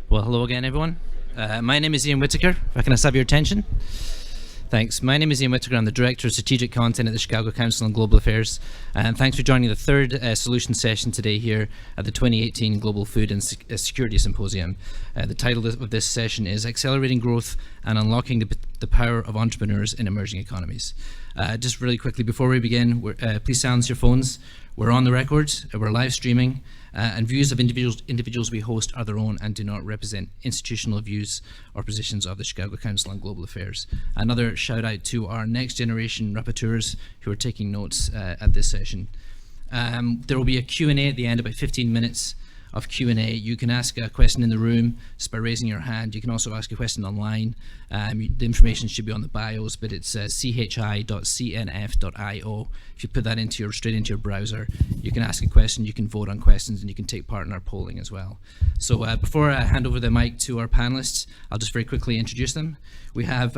Well, hello again, everyone. My name is Ian Whittaker. If I can have your attention. Thanks. My name is Ian Whittaker. I'm the Director of Strategic Content at the Chicago Council on Global Affairs. And thanks for joining the third solution session today here at the 2018 Global Food and Security Symposium. The title of this session is Accelerating Growth and Unlocking the Power of Entrepreneurs in Emerging Economies. Just really quickly, before we begin, please silence your phones. We're on the record, we're live streaming, and views of individuals we host are their own and do not represent institutional views or positions of the Chicago Council on Global Affairs. Another shout out to our next generation rapporteurs who are taking notes at this session. There will be a Q&A at the end, about 15 minutes of Q&A. You can ask a question in the room just by raising your hand. You can also ask a question online. The information should be on the bios, but it's chi.cnf.io. If you put that straight into your browser, you can ask a question, you can vote on questions, and you can take part in our polling as well. So before I hand over the mic to our panelists, I'll just very quickly introduce them. We have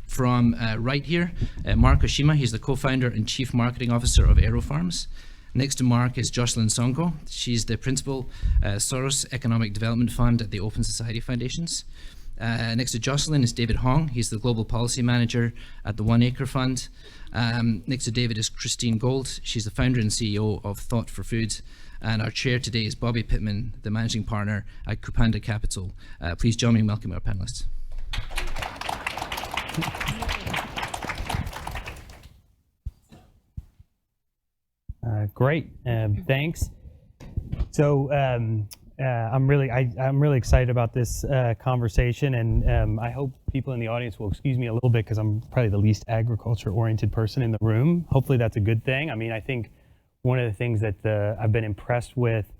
from right here, Mark Oshima. He's the co-founder and chief marketing officer of AeroFarms. Next to Mark is Jocelyn Sonko. She's the principal Soros Economic Development Fund at the Open Society Foundations. Next to Jocelyn is David Hong. He's the global policy manager at the One Acre Fund. Next to David is Christine Gold. She's the founder and CEO of Thought for Food. And our chair today is Bobby Pittman, the managing partner at Kupanda Capital. Please join me in welcoming our panelists. Great, thanks. So I'm really excited about this conversation, and I hope people in the audience will excuse me a little bit because I'm probably the least agriculture-oriented person in the room. Hopefully that's a good thing. I mean, I think one of the things that I've been impressed with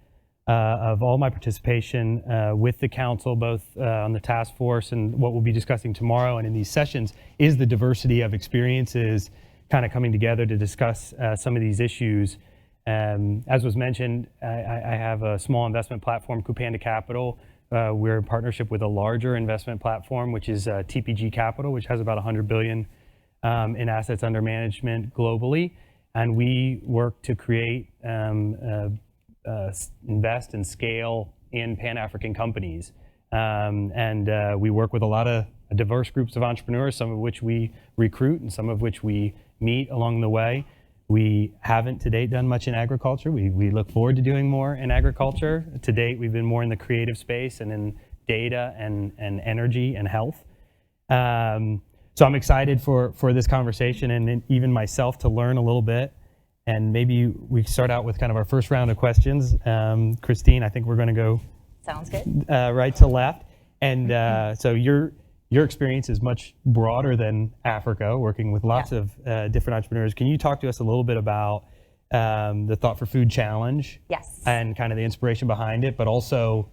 of all my participation with the council, both on the task force and what we'll be discussing tomorrow and in these sessions, is the diversity of experiences kind of coming together to discuss some of these issues. As was mentioned, I have a small investment platform, Kupanda Capital. We're in partnership with a larger investment platform, which is TPG Capital, which has about 100 billion in assets under management globally. And we work to create, invest and scale in Pan-African companies. And we work with a lot of diverse groups of entrepreneurs, some of which we recruit and some of which we meet along the way. We haven't to date done much in agriculture. We look forward to doing more in agriculture. To date, we've been more in the creative space and in data and energy and health. So I'm excited for this conversation and even myself to learn a little bit. And maybe we start out with kind of our first round of questions. Christine, I think we're going to go Sounds good. Right to left. And so your experience is much broader than Africa, working with lots of different entrepreneurs. Can you talk to us a little bit about the Thought for Food Challenge? Yes. And kind of the inspiration behind it, but also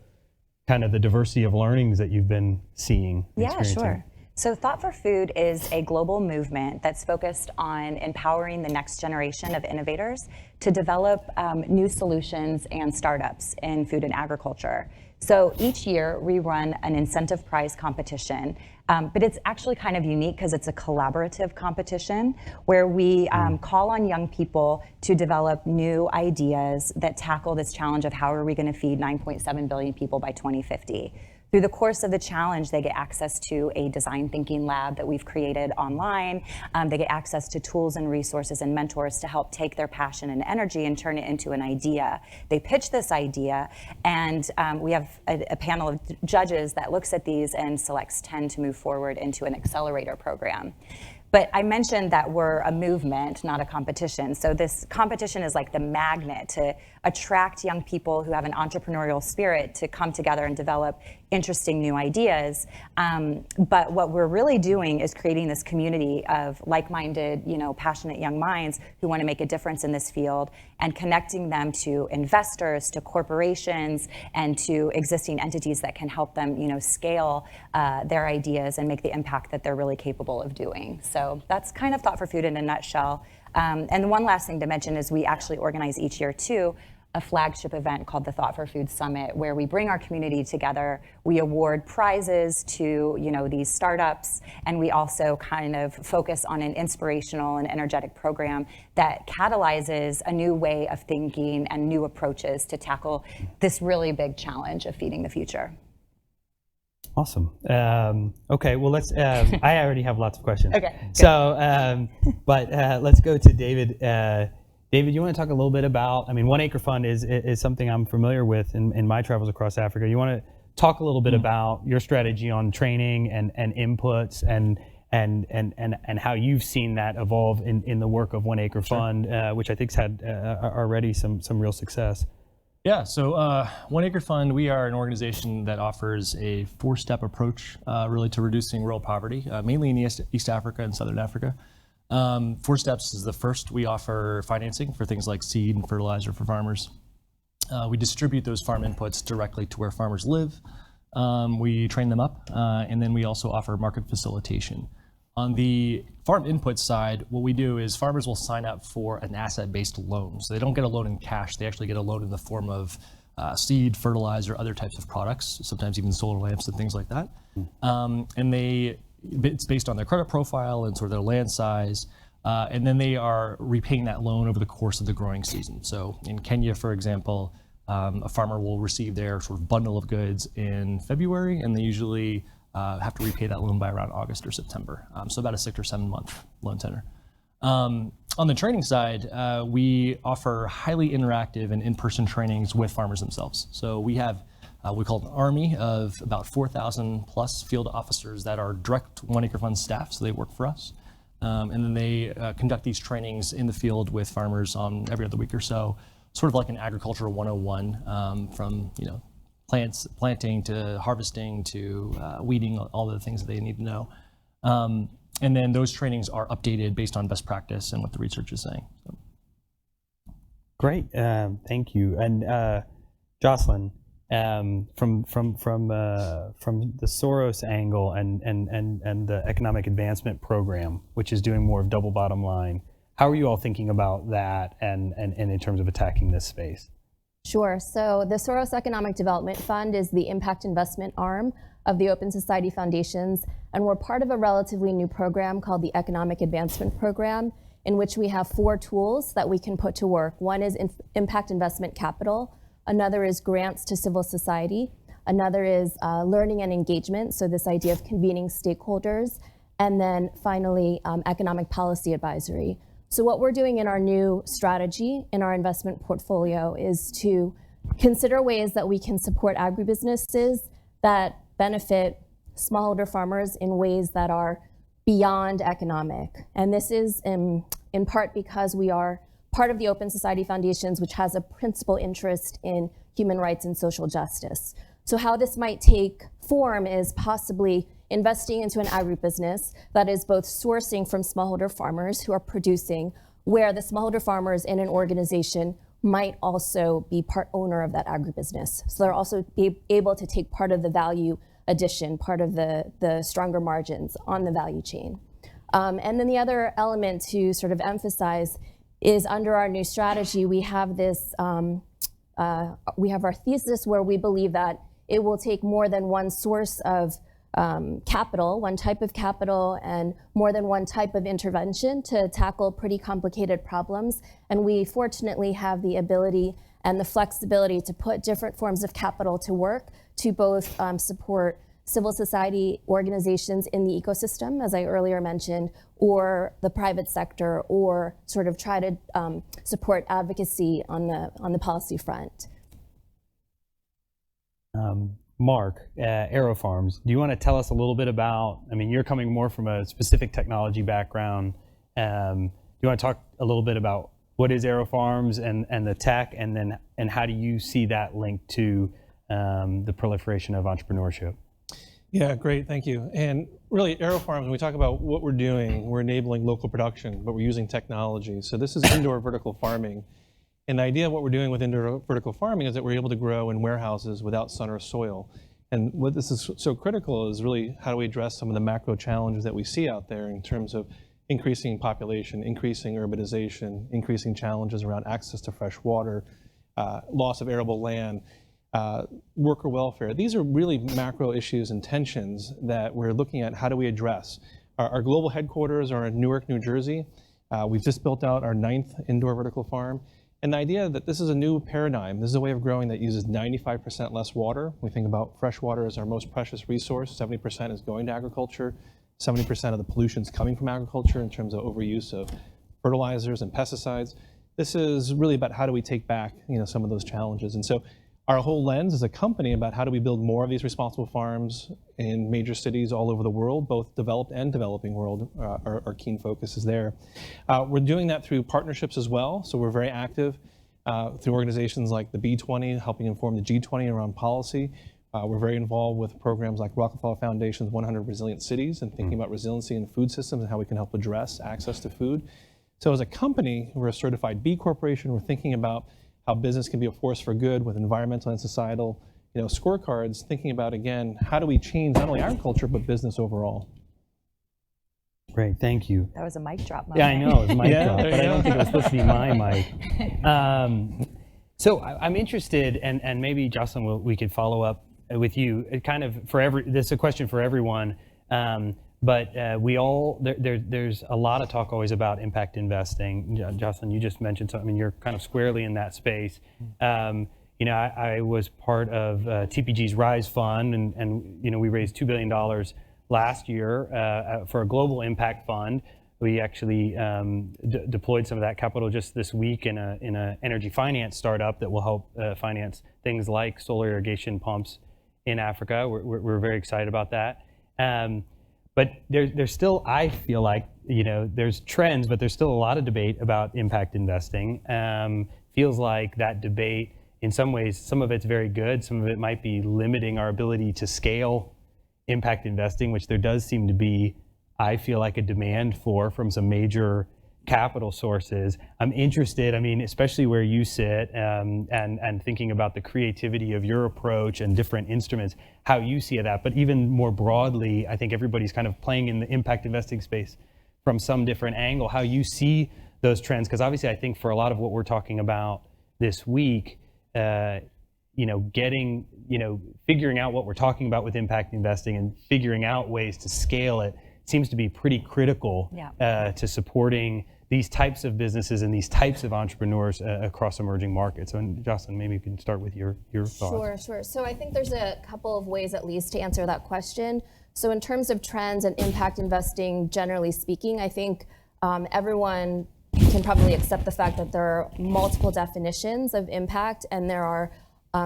kind of the diversity of learnings that you've been seeing? Yeah, sure. So Thought for Food is a global movement that's focused on empowering the next generation of innovators to develop new solutions and startups in food and agriculture. So each year we run an incentive prize competition, but it's actually kind of unique because it's a collaborative competition where we call on young people to develop new ideas that tackle this challenge of how are we going to feed 9.7 billion people by 2050. Through the course of the challenge, they get access to a design thinking lab that we've created online. They get access to tools and resources and mentors to help take their passion and energy and turn it into an idea. They pitch this idea, and we have a panel of judges that looks at these and selects 10 to move forward into an accelerator program. But I mentioned that we're a movement, not a competition. So this competition is like the magnet to attract young people who have an entrepreneurial spirit to come together and develop interesting new ideas. But what we're really doing is creating this community of like-minded, passionate young minds who want to make a difference in this field and connecting them to investors, to corporations, and to existing entities that can help them, scale their ideas and make the impact that they're really capable of doing. So that's kind of Thought for Food in a nutshell. And one last thing to mention is we actually organize each year too a flagship event called the Thought for Food Summit, where we bring our community together. We award prizes to these startups, and we also kind of focus on an inspirational and energetic program that catalyzes a new way of thinking and new approaches to tackle this really big challenge of feeding the future. Awesome. Okay, well, let's. I already have lots of questions. Okay, good. So, but let's go to David. David, you want to talk a little bit about? I mean, 1 Acre Fund is something I'm familiar with in my travels across Africa. You want to talk a little bit about your strategy on training and inputs and how you've seen that evolve in the work of 1 Acre Fund, which I think's had already some real success. Yeah, so 1 Acre Fund, we are an organization that offers a 4-step approach really to reducing rural poverty, mainly in East Africa and Southern Africa. 4 steps is the first. We offer financing for things like seed and fertilizer for farmers. We distribute those farm inputs directly to where farmers live. We train them up, and then we also offer market facilitation. On the farm input side, what we do is farmers will sign up for an asset-based loan. So they don't get a loan in cash, they actually get a loan in the form of seed, fertilizer, other types of products, sometimes even solar lamps and things like that. And it's based on their credit profile and sort of their land size. And then they are repaying that loan over the course of the growing season. So in Kenya, for example, a farmer will receive their sort of bundle of goods in February, and they usually have to repay that loan by around August or September. So about a 6 or 7 month loan tenor. On the training side, we offer highly interactive and in-person trainings with farmers themselves. So we have, we call it an army of about 4,000 plus field officers that are direct 1 Acre Fund staff, so they work for us. And then they conduct these trainings in the field with farmers on every other week or so, sort of like an agricultural 101 from, planting to harvesting to weeding, all the things that they need to know. And then those trainings are updated based on best practice and what the research is saying. So. Great, thank you. And Jocelyn, from the Soros angle and the Economic Advancement Program, which is doing more of double bottom line, how are you all thinking about that and in terms of attacking this space? Sure. So the Soros Economic Development Fund is the impact investment arm of the Open Society Foundations, and we're part of a relatively new program called the Economic Advancement Program, in which we have 4 tools that we can put to work. One is impact investment capital, another is grants to civil society, another is learning and engagement, so this idea of convening stakeholders, and then finally economic policy advisory. So what we're doing in our new strategy in our investment portfolio is to consider ways that we can support agribusinesses that benefit smallholder farmers in ways that are beyond economic. And this is in part because we are part of the Open Society Foundations, which has a principal interest in human rights and social justice. So how this might take form is possibly investing into an agribusiness that is both sourcing from smallholder farmers who are producing, where the smallholder farmers in an organization might also be part owner of that agribusiness. So they're also be able to take part of the value addition, part of the stronger margins on the value chain. And then the other element to sort of emphasize is under our new strategy, we have this, we have our thesis where we believe that it will take more than one source of capital, one type of capital, and more than one type of intervention to tackle pretty complicated problems. And we fortunately have the ability and the flexibility to put different forms of capital to work to both support civil society organizations in the ecosystem, as I earlier mentioned, or the private sector, or sort of try to support advocacy on the policy front. Mark, AeroFarms, do you want to tell us a little bit about, I mean, you're coming more from a specific technology background. Do you want to talk a little bit about what is AeroFarms and the tech, and how do you see that linked to the proliferation of entrepreneurship? Yeah, great, thank you. And really, AeroFarms, when we talk about what we're doing, we're enabling local production, but we're using technology. So this is indoor vertical farming. And the idea of what we're doing with indoor vertical farming is that we're able to grow in warehouses without sun or soil. And what this is so critical is really how do we address some of the macro challenges that we see out there in terms of increasing population, increasing urbanization, increasing challenges around access to fresh water, loss of arable land, worker welfare. These are really macro issues and tensions that we're looking at how do we address. Our global headquarters are in Newark, New Jersey. We've just built out our 9th indoor vertical farm. And the idea that this is a new paradigm, this is a way of growing that uses 95% less water. We think about fresh water as our most precious resource. 70% is going to agriculture. 70% of the pollution is coming from agriculture in terms of overuse of fertilizers and pesticides. This is really about how do we take back, some of those challenges. And so our whole lens as a company about how do we build more of these responsible farms in major cities all over the world, both developed and developing world, our keen focus is there. We're doing that through partnerships as well. So we're very active through organizations like the B20, helping inform the G20 around policy. We're very involved with programs like Rockefeller Foundation's 100 Resilient Cities and thinking about resiliency in food systems and how we can help address access to food. So as a company, we're a certified B Corporation. We're thinking about how business can be a force for good with environmental and societal scorecards, thinking about, again, how do we change not only agriculture, but business overall. Great, thank you. That was a mic drop moment. Yeah, I know, it was a mic drop, but I don't think it was supposed to be my mic. So I'm interested, and maybe Jocelyn, we could follow up with you. It kind of this is a question for everyone, but there's a lot of talk always about impact investing. Jocelyn, you just mentioned something. I mean, you're kind of squarely in that space. I was part of TPG's Rise Fund, and we raised $2 billion last year for a global impact fund. We actually deployed some of that capital just this week in a energy finance startup that will help finance things like solar irrigation pumps in Africa. We're very excited about that. But there's still, I feel like, there's trends, but there's still a lot of debate about impact investing. Feels like that debate, in some ways, some of it's very good, some of it might be limiting our ability to scale impact investing, which there does seem to be, I feel like, a demand from some major capital sources. I'm interested, especially where you sit, and thinking about the creativity of your approach and different instruments, how you see that. But even more broadly, I think everybody's kind of playing in the impact investing space from some different angle, how you see those trends. Because obviously I think for a lot of what we're talking about this week, figuring out what we're talking about with impact investing and figuring out ways to scale it seems to be pretty critical to supporting these types of businesses and these types of entrepreneurs across emerging markets. So, Jocelyn, maybe you can start with your thoughts. Sure. So I think there's a couple of ways at least to answer that question. So in terms of trends and impact investing, generally speaking, I think everyone can probably accept the fact that there are multiple definitions of impact, and there are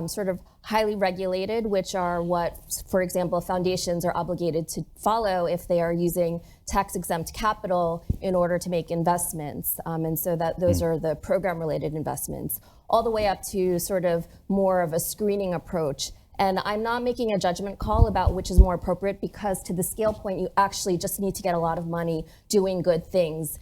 sort of highly regulated, which are what, for example, foundations are obligated to follow if they are using tax-exempt capital in order to make investments. And so that those are the program-related investments, all the way up to sort of more of a screening approach. And I'm not making a judgment call about which is more appropriate, because to the scale point, you actually just need to get a lot of money doing good things,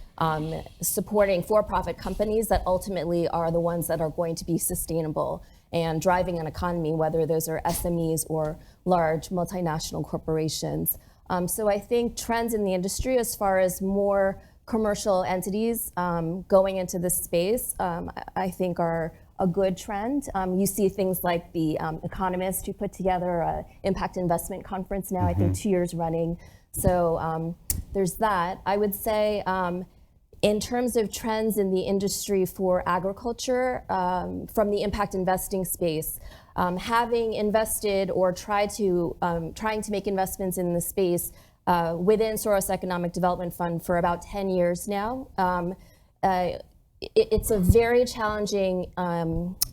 supporting for-profit companies that ultimately are the ones that are going to be sustainable and driving an economy, whether those are SMEs or large multinational corporations. So I think trends in the industry, as far as more commercial entities going into this space, I think are a good trend. You see things like the Economies, who put together an impact investment conference now, I think 2 years running. So there's that. I would say in terms of trends in the industry for agriculture, from the impact investing space, having invested or trying to make investments in the space within Soros Economic Development Fund for about 10 years now, it's a very challenging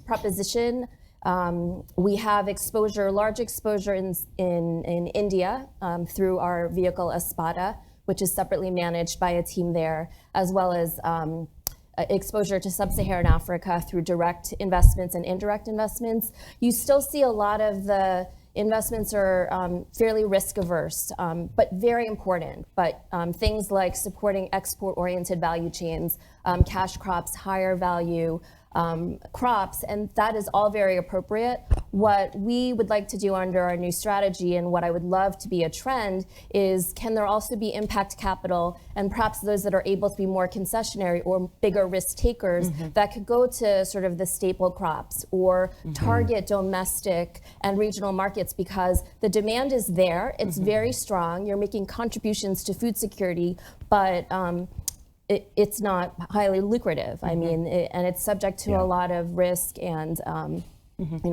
proposition. We have large exposure in India through our vehicle Espada, which is separately managed by a team there, as well as exposure to sub-Saharan Africa through direct investments and indirect investments. You still see a lot of the investments are fairly risk averse, but very important. But things like supporting export-oriented value chains, cash crops, higher value crops, and that is all very appropriate. What we would like to do under our new strategy, and what I would love to be a trend, is can there also be impact capital, and perhaps those that are able to be more concessionary or bigger risk takers that could go to sort of the staple crops or target domestic and regional markets, because the demand is there, it's very strong, you're making contributions to food security, but it's not highly lucrative. I mean, and it's subject to a lot of risk and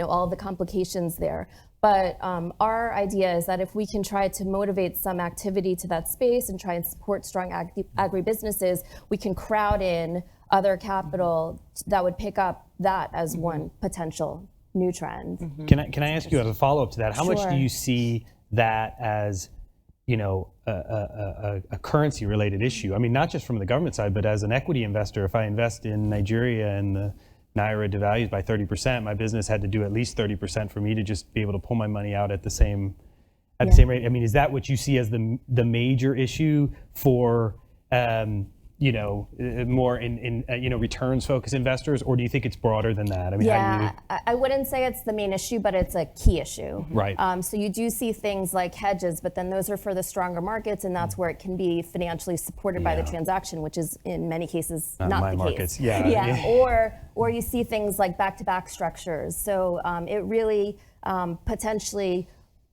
all the complications there. But our idea is that if we can try to motivate some activity to that space and try and support strong agribusinesses, we can crowd in other capital that would pick up that as one potential new trend. Can I ask you as a follow-up to that? How much do you see that as, a currency-related issue? I mean, not just from the government side, but as an equity investor, if I invest in Nigeria and the Naira devalues by 30%, my business had to do at least 30% for me to just be able to pull my money out at the same rate. I mean, is that what you see as the major issue for more in returns-focused investors, or do you think it's broader than that? I mean, I wouldn't say it's the main issue, but it's a key issue. Right. So you do see things like hedges, but then those are for the stronger markets, and that's where it can be financially supported by the transaction, which is in many cases not my the markets. case. Yeah. Or you see things like back-to-back structures. So it really potentially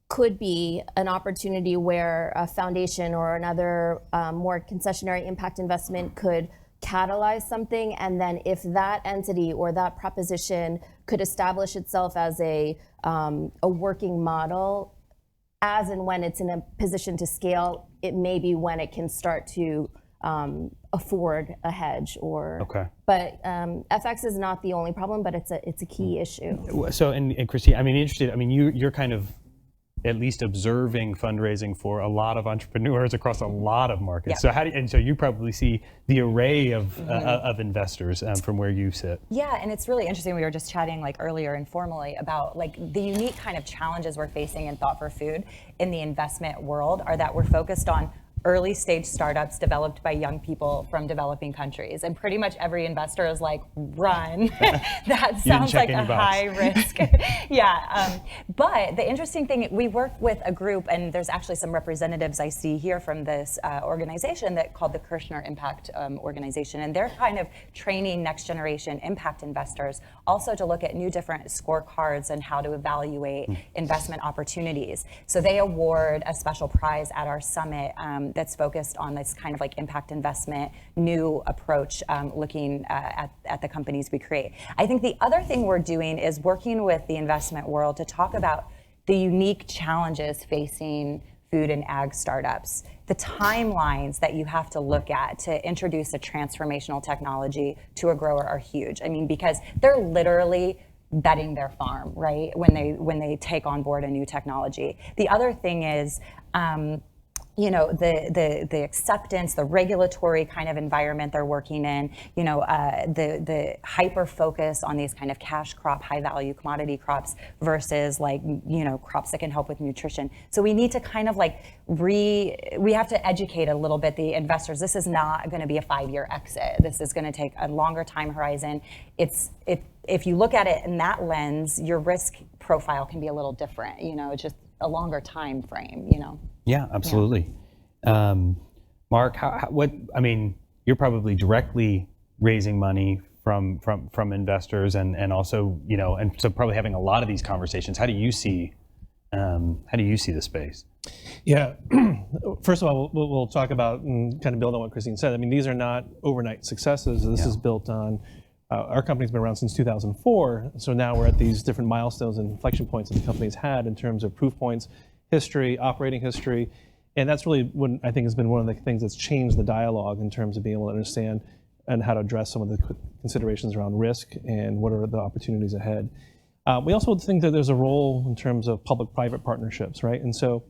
could be an opportunity where a foundation or another more concessionary impact investment could catalyze something, and then if that entity or that proposition could establish itself as a working model, as and when it's in a position to scale, it may be when it can start to afford a hedge or. Okay. But FX is not the only problem, but it's a key issue. So, and Christine, I mean, interested. I mean, you're kind of at least observing fundraising for a lot of entrepreneurs across a lot of markets. Yeah. So so you probably see the array of investors from where you sit. Yeah, and it's really interesting. We were just chatting earlier informally about the unique kind of challenges we're facing in Thought for Food in the investment world are that we're focused on early stage startups developed by young people from developing countries. And pretty much every investor is like, run. That sounds like a high risk. But the interesting thing, we work with a group, and there's actually some representatives I see here from this organization that called the Kirshner Impact Organization. And they're kind of training next generation impact investors also to look at new different scorecards and how to evaluate investment opportunities. So they award a special prize at our summit that's focused on this kind of impact investment, new approach, looking at the companies we create. I think the other thing we're doing is working with the investment world to talk about the unique challenges facing food and ag startups. The timelines that you have to look at to introduce a transformational technology to a grower are huge. I mean, because they're literally betting their farm, right? When they take on board a new technology. The other thing is, the acceptance, the regulatory kind of environment they're working in, the hyper focus on these kind of cash crop, high value commodity crops versus crops that can help with nutrition. So we need to kind of we have to educate a little bit the investors. This is not going to be a 5-year exit. This is going to take a longer time horizon. If you look at it in that lens, your risk profile can be a little different, just a longer time frame, Yeah, absolutely. Yeah. Mark, you're probably directly raising money from investors and also, and so probably having a lot of these conversations. How do you see the space? Yeah, first of all, we'll talk about and kind of build on what Christine said. I mean, these are not overnight successes. This is built on, our company's been around since 2004. So now we're at these different milestones and inflection points that the company's had in terms of proof points, history, operating history. And that's really what I think has been one of the things that's changed the dialogue in terms of being able to understand and how to address some of the considerations around risk and what are the opportunities ahead. We also think that there's a role in terms of public-private partnerships, right? And so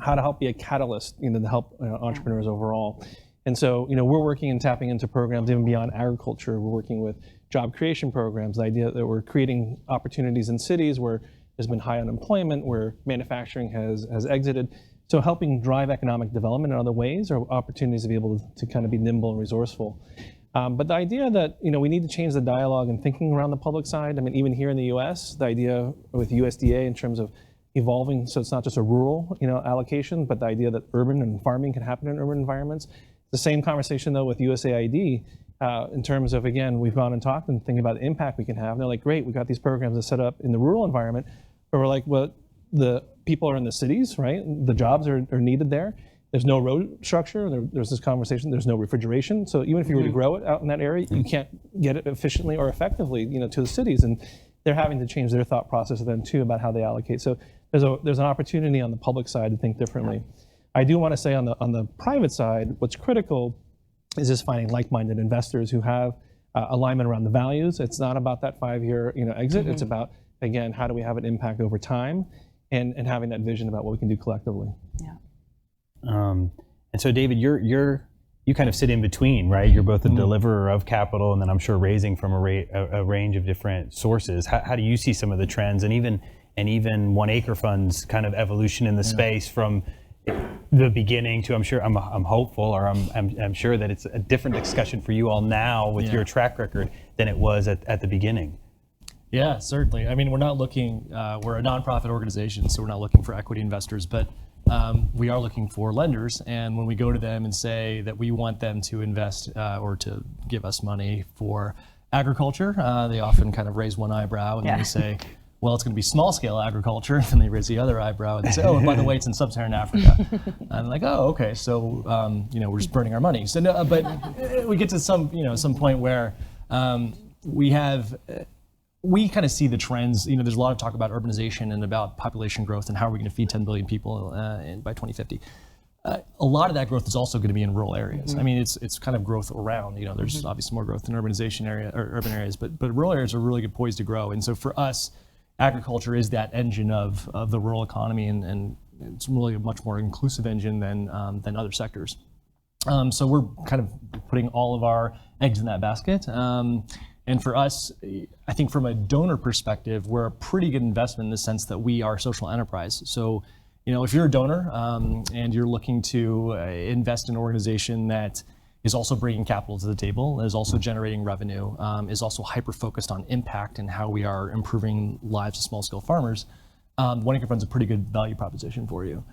how to help be a catalyst, to help entrepreneurs overall. And so, we're working and tapping into programs even beyond agriculture. We're working with job creation programs, the idea that we're creating opportunities in cities where there's been high unemployment, where manufacturing has exited. So helping drive economic development in other ways or opportunities to be able to kind of be nimble and resourceful. But the idea that we need to change the dialogue and thinking around the public side. I mean, even here in the U.S., the idea with USDA in terms of evolving, so it's not just a rural allocation, but the idea that urban and farming can happen in urban environments. The same conversation though with USAID in terms of, again, we've gone and talked and thinking about the impact we can have. And they're like, great, we got these programs that set up in the rural environment, but we're like, well, the people are in the cities, right? The jobs are needed there. There's no road structure. There's this conversation. There's no refrigeration. So even if you were to grow it out in that area, you can't get it efficiently or effectively, to the cities. And they're having to change their thought process then too about how they allocate. So there's an opportunity on the public side to think differently. I do want to say on the private side, what's critical is just finding like-minded investors who have alignment around the values. It's not about that 5-year exit. It's about, again, how do we have an impact over time, and having that vision about what we can do collectively. Yeah. And so, David, you kind of sit in between, right? You're both a deliverer of capital, and then I'm sure raising from a range of different sources. How do you see some of the trends, and even One Acre Fund's kind of evolution in the space from the beginning to, I'm hopeful, or I'm sure that it's a different discussion for you all now with your track record than it was at the beginning. Yeah, certainly. I mean, we're not looking, we're a nonprofit organization, so we're not looking for equity investors, but we are looking for lenders. And when we go to them and say that we want them to invest or to give us money for agriculture, they often kind of raise one eyebrow and then they say, well, it's going to be small scale agriculture. And then they raise the other eyebrow and they say, oh, and by the way, it's in sub-Saharan Africa. And I'm like, oh, okay. So, we're just burning our money. So no, but we get to some point where we kind of see the trends. There's a lot of talk about urbanization and about population growth and how are we going to feed 10 billion people by 2050. A lot of that growth is also going to be in rural areas. I mean, it's kind of growth around. There's obviously more growth in urbanization or urban areas, but rural areas are really good poised to grow. And so for us, agriculture is that engine of the rural economy, and it's really a much more inclusive engine than other sectors. So we're kind of putting all of our eggs in that basket. And for us, I think from a donor perspective, we're a pretty good investment in the sense that we are a social enterprise. So, if you're a donor and you're looking to invest in an organization that is also bringing capital to the table, is also generating revenue, is also hyper-focused on impact and how we are improving lives of small-scale farmers, One Acre Fund's a pretty good value proposition for you.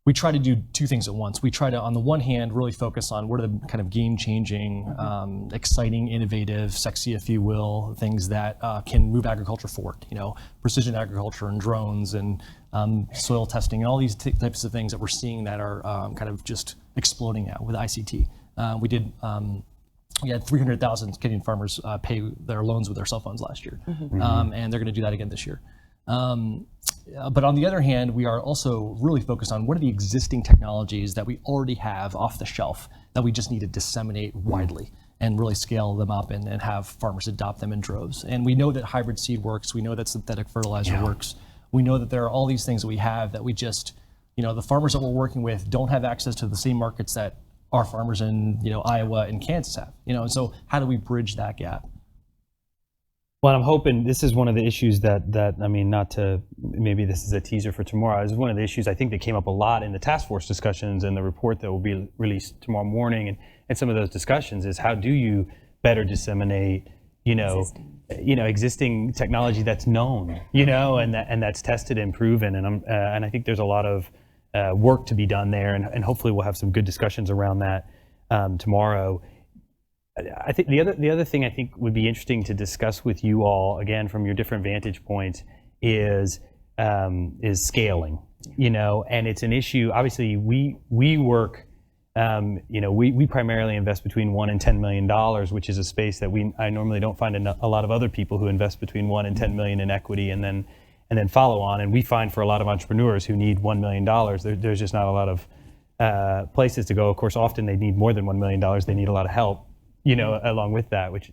We try to do two things at once. We try to, on the one hand, really focus on what are the kind of game-changing, exciting, innovative, sexy, if you will, things that can move agriculture forward. Precision agriculture and drones and soil testing and all these types of things that we're seeing that are kind of just exploding now with ICT. We had 300,000 Kenyan farmers pay their loans with their cell phones last year, and they're going to do that again this year. But on the other hand, we are also really focused on what are the existing technologies that we already have off the shelf that we just need to disseminate widely and really scale them up and have farmers adopt them in droves. And we know that hybrid seed works. We know that synthetic fertilizer works. We know that there are all these things that we have that we just, the farmers that we're working with don't have access to the same markets that our farmers in, Iowa and Kansas have. And so how do we bridge that gap? Well, I'm hoping this is one of the issues that not to, maybe this is a teaser for tomorrow. This is one of the issues I think that came up a lot in the task force discussions and the report that will be released tomorrow morning. And some of those discussions is how do you better disseminate, existing technology that's known, and that's tested and proven. And I think there's a lot of work to be done there. And hopefully we'll have some good discussions around that tomorrow. I think the other thing I think would be interesting to discuss with you all, again from your different vantage points, is scaling. And it's an issue. Obviously, we work. We primarily invest between $1 and $10 million, which is a space that I normally don't find a lot of other people who invest between $1 and $10 million in equity, and then follow on. And we find for a lot of entrepreneurs who need $1 million, there's just not a lot of places to go. Of course, often they need more than $1 million. They need a lot of help. Along with that, which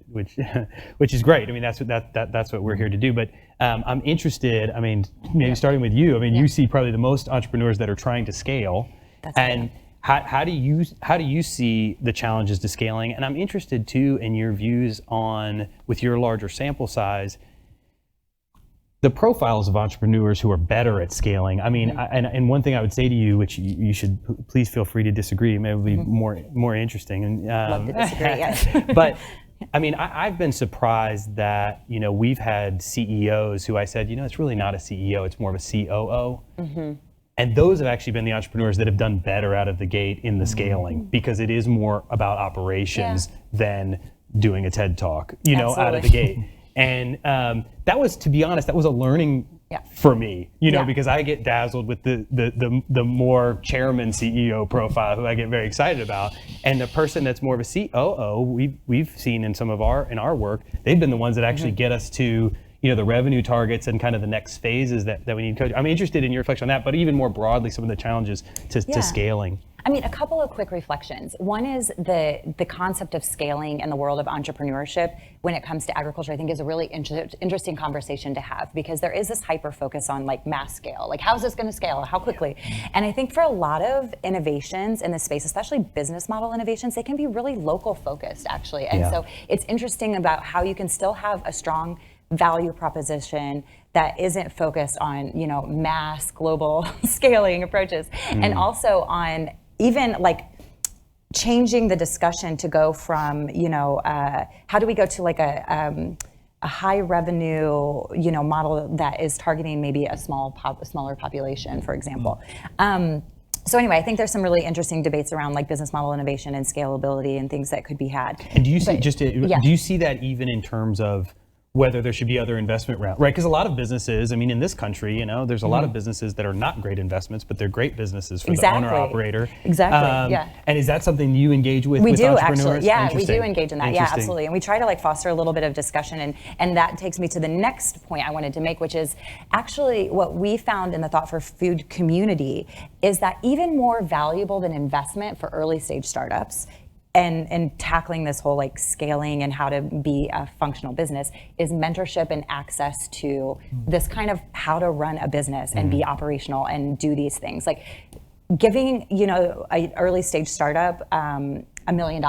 is great. I mean, that's what we're here to do. But I'm interested. I mean, maybe starting with you. I mean, you see probably the most entrepreneurs that are trying to scale. And how do you see the challenges to scaling? And I'm interested too in your views on, with your larger sample size, the profiles of entrepreneurs who are better at scaling. I mean, and one thing I would say to you, which you should please feel free to disagree, maybe it'll be more interesting. And, love to disagree, yes. But I mean, I've been surprised that, we've had CEOs who I said, it's really not a CEO, it's more of a COO. And those have actually been the entrepreneurs that have done better out of the gate in the scaling, because it is more about operations than doing a TED Talk, out of the gate. And that was, to be honest, that was a learning for me, you know, Yeah. because I get dazzled with the more chairman CEO profile who I get very excited about, and the person that's more of a COO, we've seen in some of our work, they've been the ones that actually get us to, you know, the revenue targets and kind of the next phases that we need to coach. I'm interested in your reflection on that, but even more broadly, some of the challenges to scaling. I mean, a couple of quick reflections. One is the concept of scaling in the world of entrepreneurship when it comes to agriculture, I think is a really interesting conversation to have, because there is this hyper focus on like mass scale, like how's this going to scale, how quickly? And I think for a lot of innovations in this space, especially business model innovations, they can be really local focused actually. And so it's interesting about how you can still have a strong value proposition that isn't focused on, you know, mass global scaling approaches, and also on even like changing the discussion to go from, you know, how do we go to like a high revenue, you know, model that is targeting maybe a smaller population, for example. So anyway, I think there's some really interesting debates around like business model innovation and scalability and things that could be had. And do you see do you see that even in terms of whether there should be other investment rounds, right? Because a lot of businesses, I mean, in this country, you know, there's a lot of businesses that are not great investments, but they're great businesses for the owner operator. Exactly. And is that something you engage with? We with do entrepreneurs? actually. Yeah, we do engage in that. Yeah, absolutely. And we try to like foster a little bit of discussion, and that takes me to the next point I wanted to make, which is actually what we found in the Thought for Food community is that even more valuable than investment for early stage startups and tackling this whole like scaling and how to be a functional business is mentorship and access to this kind of how to run a business and be operational and do these things. Like giving, you know, an early stage startup $1 million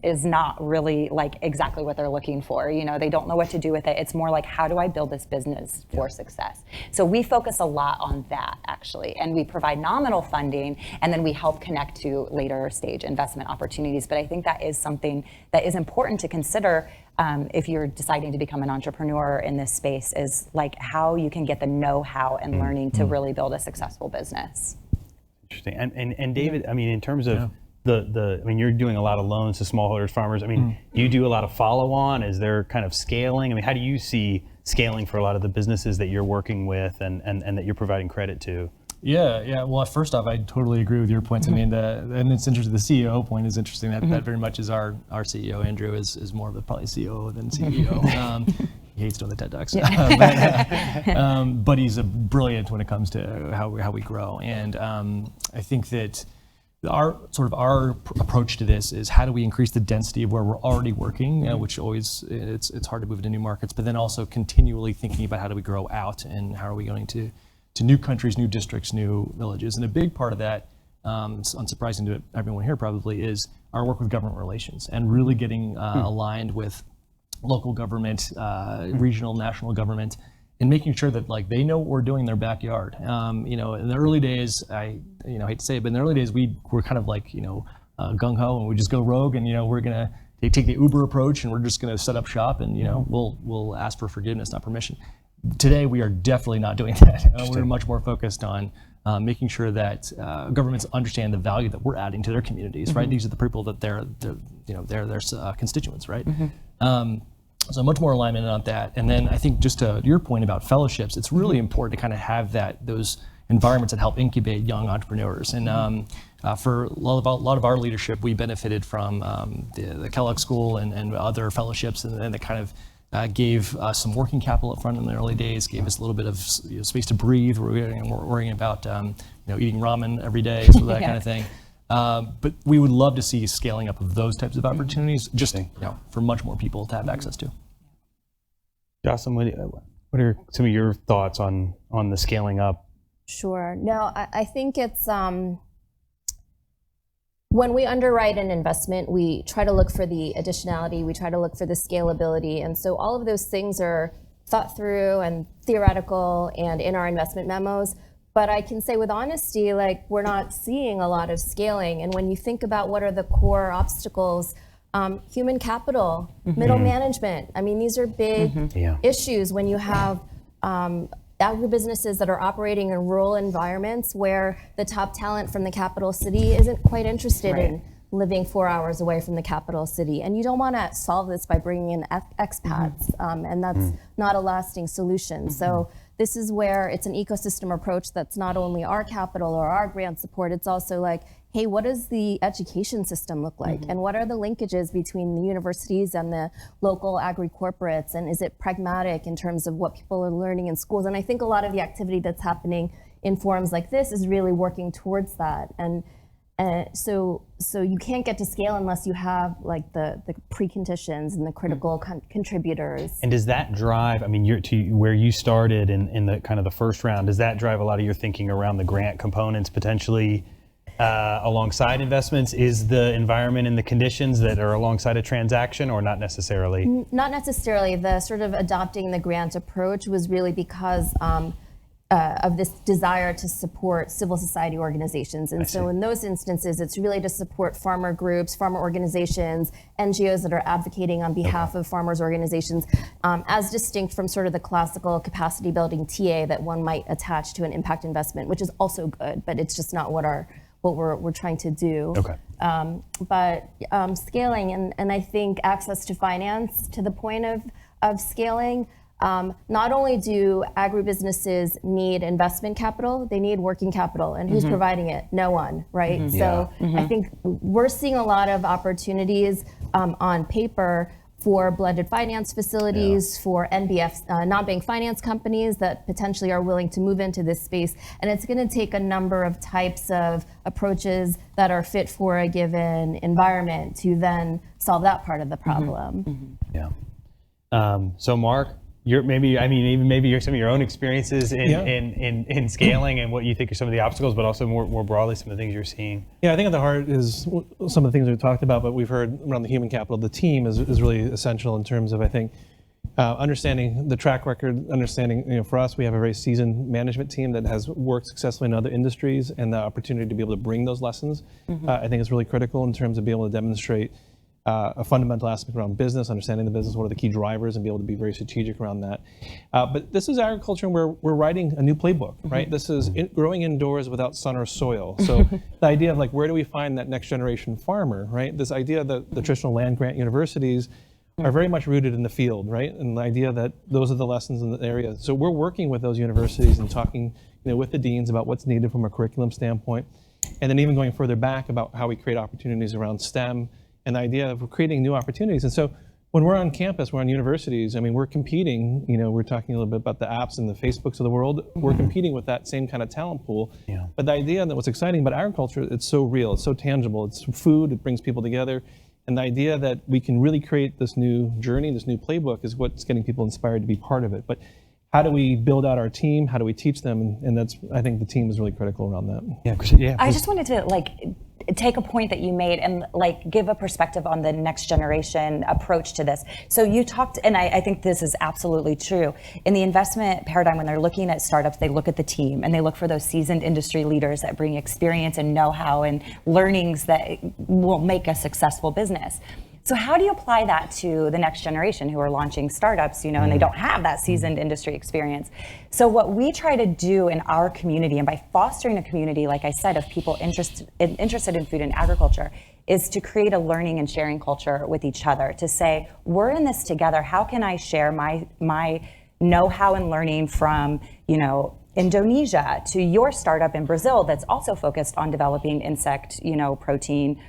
is not really like exactly what they're looking for. You know, they don't know what to do with it. It's more like, how do I build this business for success? So we focus a lot on that actually, and we provide nominal funding, and then we help connect to later stage investment opportunities. But I think that is something that is important to consider if you're deciding to become an entrepreneur in this space, is like how you can get the know-how and learning to really build a successful business. Interesting. And David, I mean, in terms of I mean, you're doing a lot of loans to smallholders, farmers. I mean, do you do a lot of follow-on? Is there kind of scaling? I mean, how do you see scaling for a lot of the businesses that you're working with and that you're providing credit to? Yeah. Well, first off, I totally agree with your points. I mean, and it's interesting. The CEO point is interesting. That very much is our CEO. Andrew is more of a probably COO than CEO. He hates doing the TED Talks, but he's brilliant when it comes to how we grow. And I think that our approach to this is how do we increase the density of where we're already working, which always it's hard to move into new markets, but then also continually thinking about how do we grow out and how are we going to new countries, new districts, new villages. And a big part of that, unsurprising to everyone here probably, is our work with government relations and really getting aligned with local government, regional, national government, and making sure that like they know what we're doing in their backyard. You know, in the early days, I hate to say it, but in the early days we were kind of like, you know, gung ho, and we just go rogue, and you know we're gonna take the Uber approach, and we're just gonna set up shop, and you know we'll ask for forgiveness, not permission. Today we are definitely not doing that. We're much more focused on making sure that governments understand the value that we're adding to their communities. Right, these are the people that they're their constituents. Right. So much more alignment on that. And then I think just to your point about fellowships, it's really important to kind of have those environments that help incubate young entrepreneurs. And for a lot of our leadership, we benefited from the Kellogg School and other fellowships, and that kind of gave us some working capital up front in the early days, gave us a little bit of space to breathe. We're worrying about eating ramen every day, so that kind of thing. But we would love to see scaling up of those types of opportunities, just for much more people to have access to. Jocelyn, what are some of your thoughts on the scaling up? Sure. No, I think it's when we underwrite an investment, we try to look for the additionality, we try to look for the scalability, and so all of those things are thought through and theoretical and in our investment memos. But I can say with honesty, like we're not seeing a lot of scaling. And when you think about what are the core obstacles, human capital, middle management, I mean, these are big issues when you have agribusinesses that are operating in rural environments where the top talent from the capital city isn't quite interested in living 4 hours away from the capital city. And you don't want to solve this by bringing in expats, and that's not a lasting solution. So this is where it's an ecosystem approach that's not only our capital or our grant support, it's also like, hey, what does the education system look like? And what are the linkages between the universities and the local agri-corporates? And is it pragmatic in terms of what people are learning in schools? And I think a lot of the activity that's happening in forums like this is really working towards that. And so you can't get to scale unless you have like the preconditions and the critical contributors. And does that drive, I mean, where you started in the kind of the first round, does that drive a lot of your thinking around the grant components potentially alongside investments? Is the environment and the conditions that are alongside a transaction, or not necessarily? Not necessarily. The sort of adopting the grant approach was really because of this desire to support civil society organizations. And so in those instances, it's really to support farmer groups, farmer organizations, NGOs that are advocating on behalf of farmers' organizations, as distinct from sort of the classical capacity building TA that one might attach to an impact investment, which is also good, but it's just not what we're trying to do. Okay. But scaling, and I think access to finance to the point of scaling, not only do agribusinesses need investment capital, they need working capital. And who's providing it? No one, right? So I think we're seeing a lot of opportunities on paper for blended finance facilities, for NBFs, non-bank finance companies that potentially are willing to move into this space. And it's going to take a number of types of approaches that are fit for a given environment to then solve that part of the problem. Yeah. So Mark, maybe some of your own experiences in scaling and what you think are some of the obstacles, but also more broadly some of the things you're seeing. Yeah, I think at the heart is some of the things we've talked about, but we've heard around the human capital. The team is really essential in terms of, I think, understanding the track record, understanding, for us, we have a very seasoned management team that has worked successfully in other industries, and the opportunity to be able to bring those lessons, I think is really critical in terms of being able to demonstrate a fundamental aspect around business, understanding the business, what are the key drivers, and be able to be very strategic around that. But this is agriculture, and we're writing a new playbook, right? This is growing indoors without sun or soil. So the idea of like, where do we find that next generation farmer, right? This idea that the traditional land grant universities are very much rooted in the field, right? And the idea that those are the lessons in the area. So we're working with those universities and talking, with the deans about what's needed from a curriculum standpoint, and then even going further back about how we create opportunities around STEM, and the idea of creating new opportunities. And so when we're on campus, we're on universities, we're competing, we're talking a little bit about the apps and the Facebooks of the world, we're competing with that same kind of talent pool. Yeah. But the idea that what's exciting about agriculture, it's so real, it's so tangible, it's food, it brings people together. And the idea that we can really create this new journey, this new playbook is what's getting people inspired to be part of it. But how do we build out our team? How do we teach them? And that's, I think the team is really critical around that. Yeah. I just wanted to take a point that you made and give a perspective on the next generation approach to this. So you talked, and I think this is absolutely true. In the investment paradigm, when they're looking at startups, they look at the team and they look for those seasoned industry leaders that bring experience and know-how and learnings that will make a successful business. So how do you apply that to the next generation who are launching startups, and they don't have that seasoned industry experience? So what we try to do in our community, and by fostering a community, like I said, of people interested in food and agriculture, is to create a learning and sharing culture with each other, to say, we're in this together. How can I share my know-how and learning from, Indonesia to your startup in Brazil that's also focused on developing insect, protein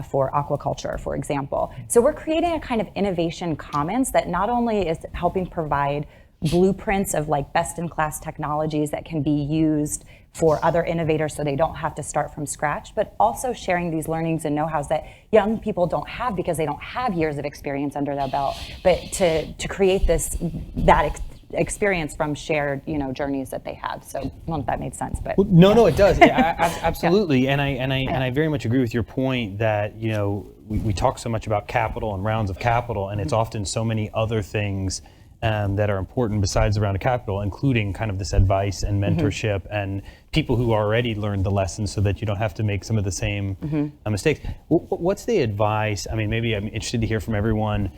for aquaculture, for example. So we're creating a kind of innovation commons that not only is helping provide blueprints of best-in-class technologies that can be used for other innovators so they don't have to start from scratch, but also sharing these learnings and know-hows that young people don't have because they don't have years of experience under their belt, but to create that experience from shared journeys that they have. So I don't know if that made sense, but no, it does. Yeah, absolutely. And I very much agree with your point that we talk so much about capital and rounds of capital, and it's often so many other things that are important besides the round of capital, including kind of this advice and mentorship and people who already learned the lessons so that you don't have to make some of the same mistakes. What's the advice? Maybe I'm interested to hear from everyone,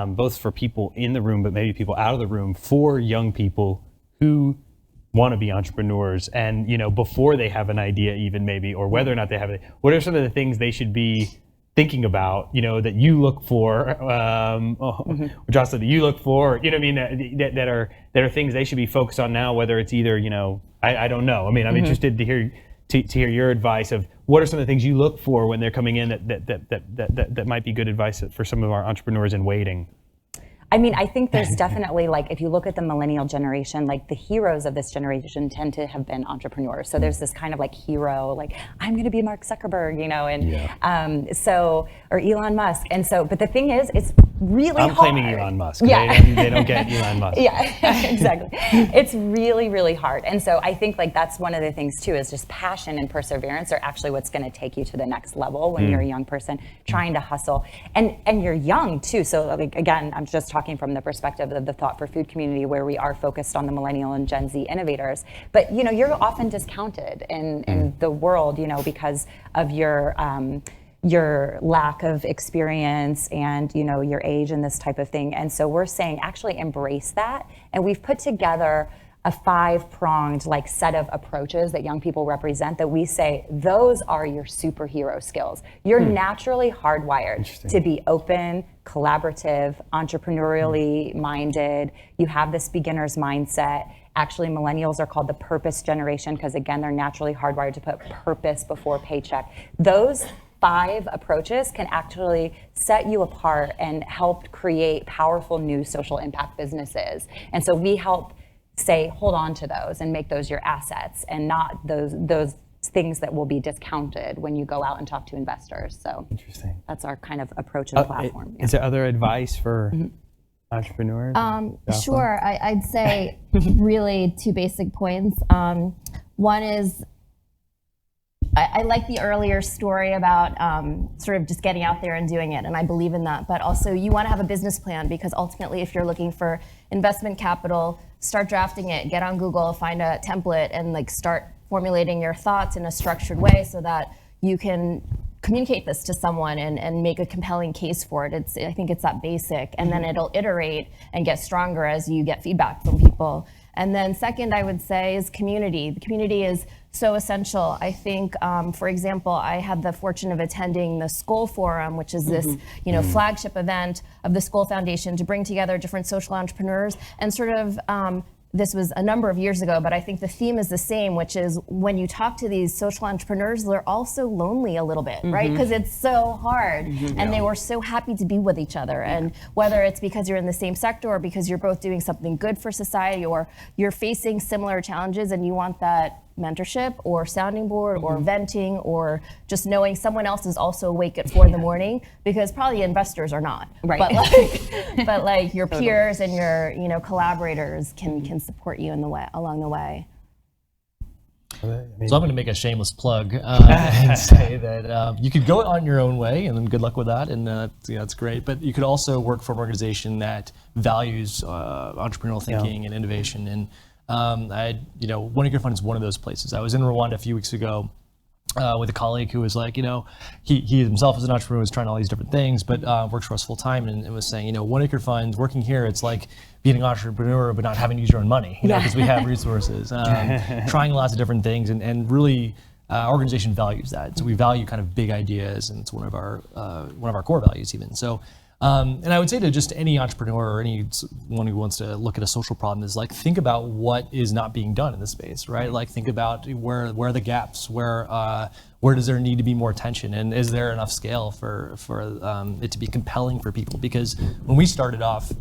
both for people in the room, but maybe people out of the room, for young people who want to be entrepreneurs and, before they have an idea even maybe, or whether or not they have it, what are some of the things they should be thinking about, that you look for, Jocelyn, that you look for, you know what I mean, that are things they should be focused on now, whether it's either, I don't know. I mean, I'm interested to hear your advice of what are some of the things you look for when they're coming in that might be good advice for some of our entrepreneurs in waiting. I mean, I think there's definitely, like, if you look at the millennial generation, like the heroes of this generation tend to have been entrepreneurs. So there's this kind of like hero, like, I'm going to be Mark Zuckerberg, or Elon Musk. And so, but the thing is, it's really hard. I'm claiming Elon Musk. Yeah. They don't get Elon Musk. Yeah, exactly. It's really, really hard. And so I think like that's one of the things too, is just passion and perseverance are actually what's going to take you to the next level when you're a young person trying to hustle. And you're young too. So like, again, I'm just talking from the perspective of the Thought for Food community, where we are focused on the millennial and Gen Z innovators. But you're often discounted in the world, because of your lack of experience and your age and this type of thing. And so we're saying actually embrace that. And we've put together a 5-pronged like set of approaches that young people represent, that we say those are your superhero skills. You're naturally hardwired to be open, collaborative, entrepreneurially minded. You have this beginner's mindset. Actually, millennials are called the purpose generation because, again, they're naturally hardwired to put purpose before paycheck. Those 5 approaches can actually set you apart and help create powerful new social impact businesses. And so we help say, hold on to those and make those your assets, and not those things that will be discounted when you go out and talk to investors. So interesting. That's our kind of approach and platform. Is there other advice for entrepreneurs? Sure. I'd say really 2 basic points. One is, I like the earlier story about sort of just getting out there and doing it, and I believe in that. But also, you want to have a business plan, because ultimately, if you're looking for investment capital, start drafting it, get on Google, find a template, and like start formulating your thoughts in a structured way so that you can communicate this to someone and make a compelling case for it. I think it's that basic, and then it'll iterate and get stronger as you get feedback from people. And then second, I would say, is community. The community is so essential. I think, for example, I had the fortune of attending the Skoll Forum, which is this, flagship event of the Skoll Foundation to bring together different social entrepreneurs and sort of, this was a number of years ago, but I think the theme is the same, which is when you talk to these social entrepreneurs, they're also lonely a little bit, right? Because it's so hard, and they were so happy to be with each other. And whether it's because you're in the same sector or because you're both doing something good for society, or you're facing similar challenges and you want that mentorship or sounding board or venting, or just knowing someone else is also awake at 4 a.m, because probably investors are not. Right. But like your peers and your collaborators can support you in the way along the way. So I'm going to make a shameless plug and say that you could go on your own way, and then good luck with that, and that's great. But you could also work for an organization that values entrepreneurial thinking and innovation. And One Acre Fund is one of those places. I was in Rwanda a few weeks ago with a colleague who was like, he himself is an entrepreneur, was trying all these different things, but works for us full time, and was saying, One Acre Fund, working here, it's like being an entrepreneur but not having to use your own money, because we have resources, trying lots of different things, and really our organization values that. So we value kind of big ideas, and it's one of our core values even. So. And I would say to just any entrepreneur or anyone who wants to look at a social problem is like, think about what is not being done in this space, right? Like think about where are the gaps, where does there need to be more attention, and is there enough scale for it to be compelling for people? Because when we started off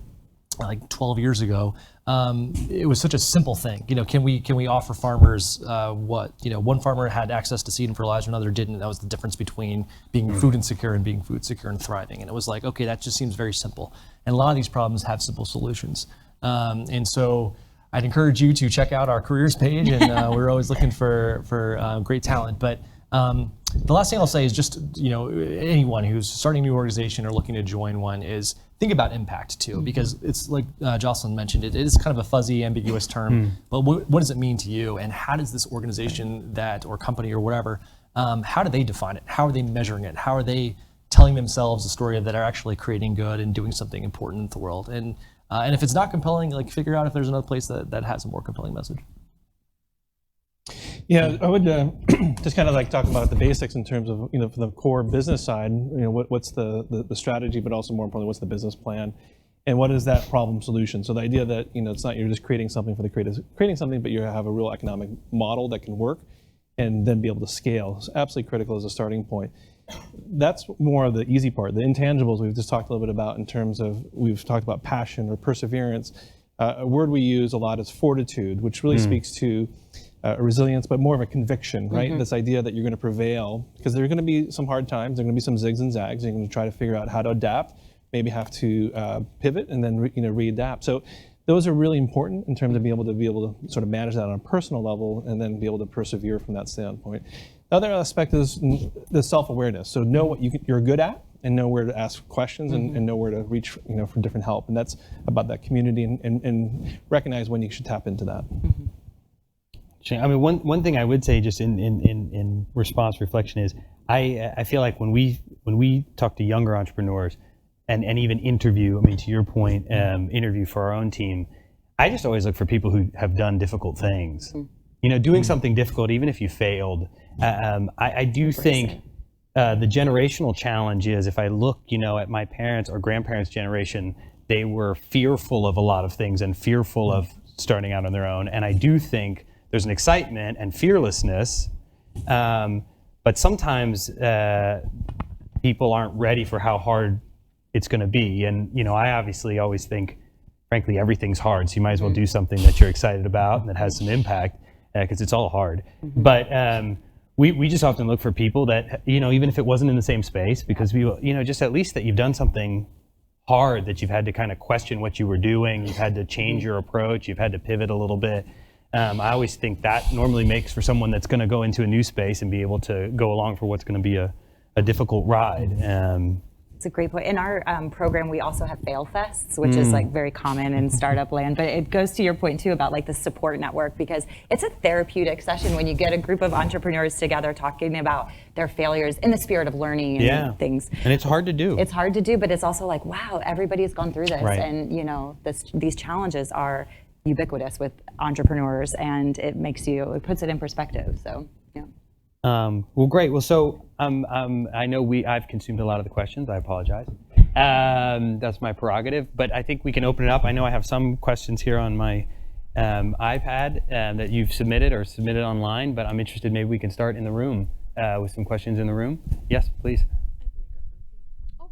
like 12 years ago, it was such a simple thing. Can we offer farmers one farmer had access to seed and fertilizer, another didn't. That was the difference between being food insecure and being food secure and thriving. And it was like, okay, that just seems very simple. And a lot of these problems have simple solutions. And so I'd encourage you to check out our careers page, and we're always looking for great talent. But the last thing I'll say is just, anyone who's starting a new organization or looking to join one is think about impact too, because it's like Jocelyn mentioned, it is kind of a fuzzy, ambiguous term, but what does it mean to you? And how does this organization or company or whatever, how do they define it? How are they measuring it? How are they telling themselves a story that are actually creating good and doing something important in the world? And if it's not compelling, like figure out if there's another place that has a more compelling message. Yeah, I would just kind of like talk about the basics in terms of, for the core business side, what's the strategy, but also more importantly, what's the business plan, and what is that problem solution? So the idea that, it's not you're just creating something for the creating something, but you have a real economic model that can work and then be able to scale. It's absolutely critical as a starting point. That's more of the easy part. The intangibles we've just talked a little bit about in terms of, we've talked about passion or perseverance. A word we use a lot is fortitude, which really speaks to resilience, but more of a conviction, right? This idea that you're going to prevail, because there are going to be some hard times, there are going to be some zigs and zags. You're going to try to figure out how to adapt, maybe have to pivot, and then readapt. So those are really important in terms of being able to sort of manage that on a personal level, and then be able to persevere from that standpoint. The other aspect is the self-awareness. So know what you're good at, and know where to ask questions, and know where to reach, for different help. And that's about that community, and recognize when you should tap into that. I mean, one thing I would say, just in response reflection, is I feel like when we talk to younger entrepreneurs and even interview, I mean, to your point, interview for our own team, I just always look for people who have done difficult things. Doing something difficult, even if you failed. I do think the generational challenge is, if I look, at my parents' or grandparents' generation, they were fearful of a lot of things and fearful of starting out on their own. And I do think there's an excitement and fearlessness, but sometimes people aren't ready for how hard it's going to be. And I obviously always think, frankly, everything's hard, so you might as well do something that you're excited about and that has some impact, because it's all hard. But we just often look for people that, even if it wasn't in the same space, because we, just at least that you've done something hard, that you've had to kind of question what you were doing, you've had to change your approach, you've had to pivot a little bit. I always think that normally makes for someone that's going to go into a new space and be able to go along for what's going to be a difficult ride. It's a great point. In our program, we also have fail fests, which is like very common in startup land. But it goes to your point too about like the support network, because it's a therapeutic session when you get a group of entrepreneurs together talking about their failures in the spirit of learning and things. And it's hard to do. It's hard to do, but it's also like, wow, everybody's gone through this, Right. and these challenges are ubiquitous with entrepreneurs, and it puts it in perspective. So yeah. Well, great. Well, so I know I've consumed a lot of the questions. I apologize. That's my prerogative. But I think we can open it up. I know I have some questions here on my iPad that you've submitted or submitted online. But I'm interested. Maybe we can start in the room with some questions in the room. Yes, please. Oh,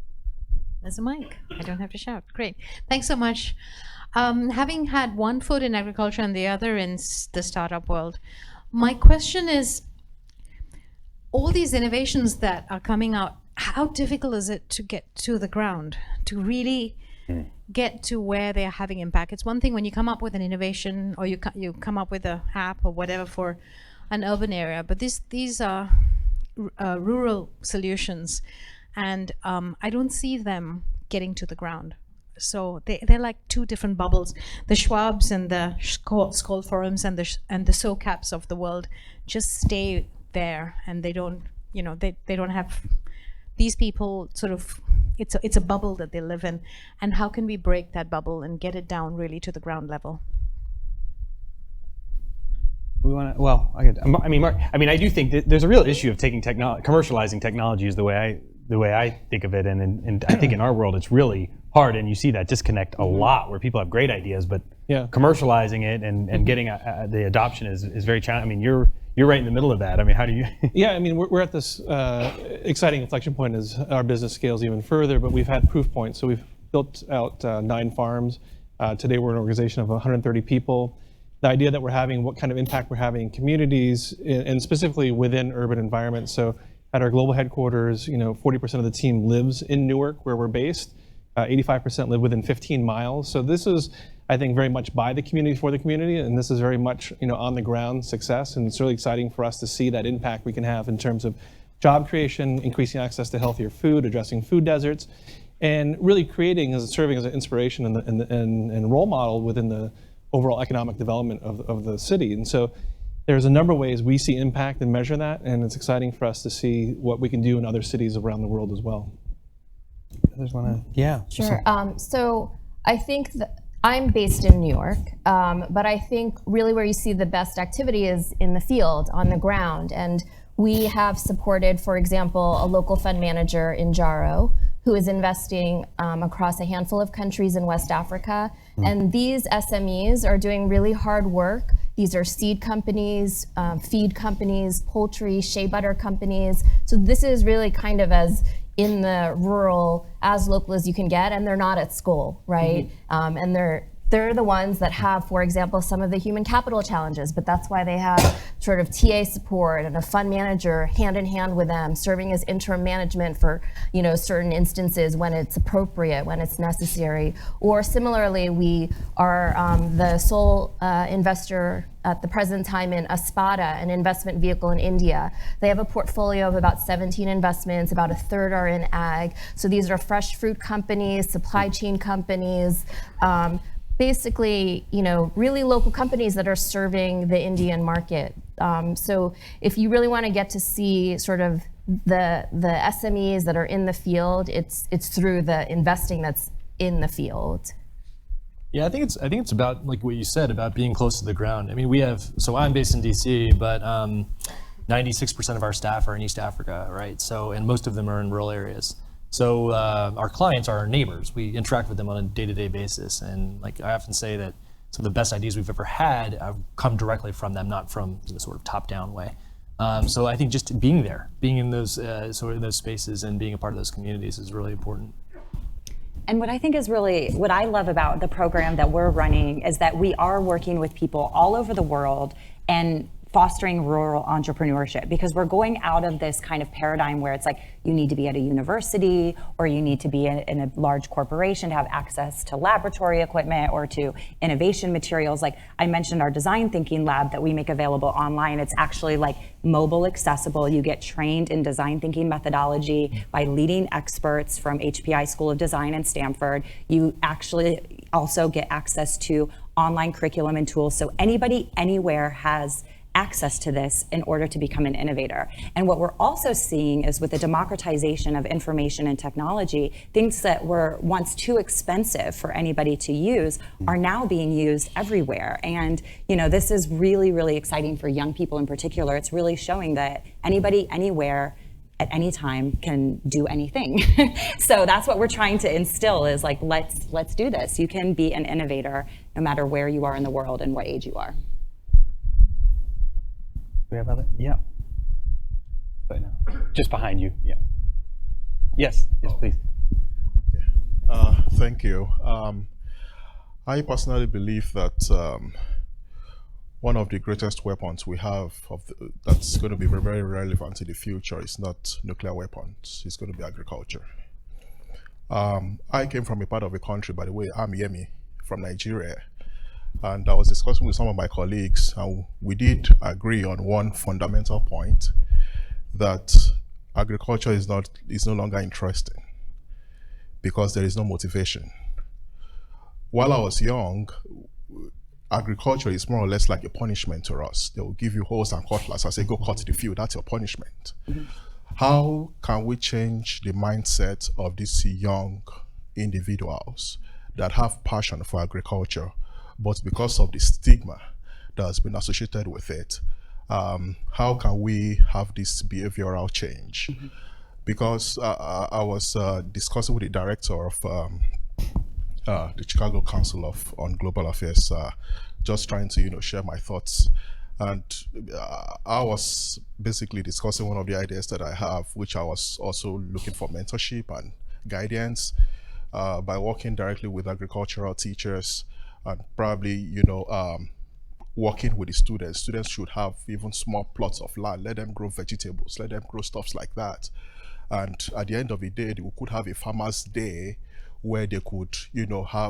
there's a mic. I don't have to shout. Great. Thanks so much. Having had one foot in agriculture and the other in the startup world, my question is, all these innovations that are coming out, how difficult is it to get to the ground, to really get to where they're having impact? It's one thing when you come up with an innovation, or you come up with an app or whatever for an urban area, but these are rural solutions, and I don't see them getting to the ground. So they're like two different bubbles. The Schwabs and the Skoll Forums and the SOCAPs of the world just stay there, and they don't have these people sort of, it's a bubble that they live in. And how can we break that bubble and get it down really to the ground level? We want to. Well, I mean, I do think that there's a real issue of commercializing technology is the way I think of it, and I think in our world it's really hard, and you see that disconnect a lot, where people have great ideas, but commercializing it and getting the adoption is very challenging. I mean, you're right in the middle of that. I mean, how do you? Yeah, I mean, we're at this exciting inflection point as our business scales even further, but we've had proof points. So we've built out 9 farms. Today we're an organization of 130 people. The idea that we're having, what kind of impact we're having in communities, and specifically within urban environments. So at our global headquarters, 40% of the team lives in Newark, where we're based. 85% live within 15 miles. So this is, I think, very much by the community for the community, and this is very much on the ground success, and it's really exciting for us to see that impact we can have in terms of job creation, increasing access to healthier food, addressing food deserts, and really serving as an inspiration and role model within the overall economic development of the city. And so there's a number of ways we see impact and measure that, and it's exciting for us to see what we can do in other cities around the world as well. Others want to? Yeah. Sure. So I think that I'm based in New York, but I think really where you see the best activity is in the field, on the ground. And we have supported, for example, a local fund manager in Jaro who is investing across a handful of countries in West Africa. And these SMEs are doing really hard work. These are seed companies, feed companies, poultry, shea butter companies. So this is really kind of as in the rural, as local as you can get, and they're not at school, right? And they're the ones that have, for example, some of the human capital challenges, but that's why they have sort of TA support and a fund manager hand in hand with them, serving as interim management for, you know, certain instances when it's appropriate, when it's necessary. Or similarly, we are the sole investor at the present time in Aspada, an investment vehicle in India. They have a portfolio of about 17 investments, about a third are in ag. So these are fresh fruit companies, supply chain companies, basically, you know, really local companies that are serving the Indian market. So if you really want to get to see sort of the SMEs that are in the field, it's through the investing that's in the field. Yeah, I think it's about like what you said about being close to the ground. I mean, so I'm based in DC, but 96% of our staff are in East Africa, right? So, and most of them are in rural areas. So our clients are our neighbors. We interact with them on a day-to-day basis. And like I often say that some of the best ideas we've ever had have come directly from them, not from the sort of top-down way. So I think just being there, being in those sort of those spaces and being a part of those communities is really important. And what I think is really, what I love about the program that we're running is that we are working with people all over the world and fostering rural entrepreneurship, because we're going out of this kind of paradigm where it's like you need to be at a university or you need to be in a large corporation to have access to laboratory equipment or to innovation materials. Like I mentioned our design thinking lab that we make available online. It's actually like mobile accessible. You get trained in design thinking methodology by leading experts from HPI School of Design and Stanford. You actually also get access to online curriculum and tools. So anybody anywhere has access to this in order to become an innovator. And what we're also seeing is with the democratization of information and technology, things that were once too expensive for anybody to use are now being used everywhere. And you know, this is really, really exciting for young people in particular. It's really showing that anybody, anywhere, at any time can do anything. So that's what we're trying to instill is like, let's do this. You can be an innovator no matter where you are in the world and what age you are. We have other? Yeah. But no. Just behind you. Yeah. Yes. Yes, please. Thank you. I personally believe that one of the greatest weapons we have that's going to be very, very relevant in the future is not nuclear weapons. It's going to be agriculture. I came from a part of the country, by the way, I'm Yemi from Nigeria. And I was discussing with some of my colleagues, and we did agree on one fundamental point, that agriculture is no longer interesting because there is no motivation. While I was young, agriculture is more or less like a punishment to us. They will give you hoes and cutlass and say, go cut the field, that's your punishment. How can we change the mindset of these young individuals that have passion for agriculture, but because of the stigma that has been associated with it, how can we have this behavioral change? Because I was discussing with the director of the Chicago Council on Global Affairs, just trying to share my thoughts. And I was basically discussing one of the ideas that I have, which I was also looking for mentorship and guidance by working directly with agricultural teachers and probably, working with the students. Students should have even small plots of land, let them grow vegetables, let them grow stuffs like that. And at the end of the day, they could have a farmer's day where they could,